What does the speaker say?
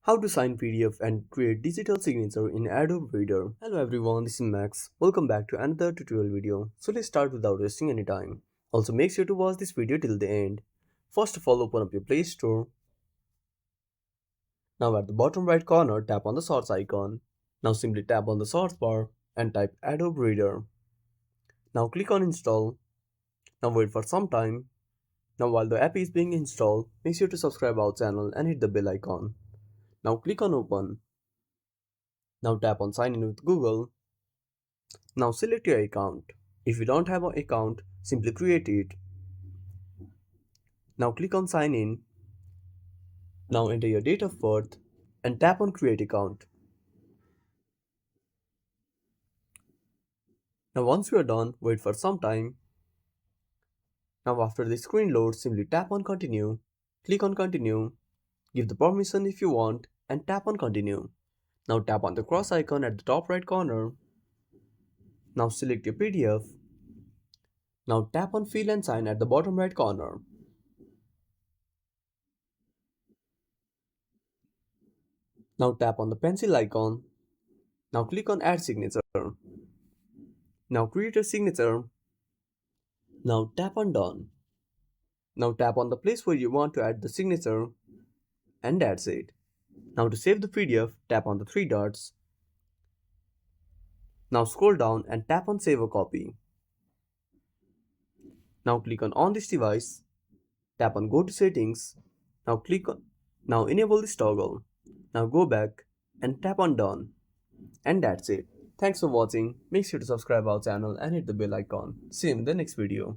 How to sign PDF and create digital signature in Adobe Reader. Hello everyone, this is Max. Welcome back to another tutorial video. So let's start without wasting any time. Also make sure to watch this video till the end. First of all, open up your Play Store. Now at the bottom right corner, tap on the source icon. Now simply tap on the source bar and type Adobe Reader. Now click on install. Now wait for some time. Now while the app is being installed, make sure to subscribe our channel and hit the bell icon. Now click on open. Now tap on sign in with Google. Now select your account. If you don't have an account, simply create it. Now click on sign in. Now enter your date of birth and tap on create account. Now once you are done, wait for some time. Now after the screen loads, simply tap on continue. Click on continue. Give the permission if you want and tap on continue. Now tap on the cross icon at the top right corner. Now select your PDF. Now tap on fill and sign at the bottom right corner. Now tap on the pencil icon. Now click on add signature. Now create a signature. Now tap on done. Now tap on the place where you want to add the signature and that's it. Now to save the PDF, tap on the three dots. Now scroll down and tap on save a copy. Now click on this device. Tap on go to settings. Now enable this toggle. Now go back and tap on done. And that's it. Thanks for watching. Make sure to subscribe our channel and hit the bell icon. See you in the next video.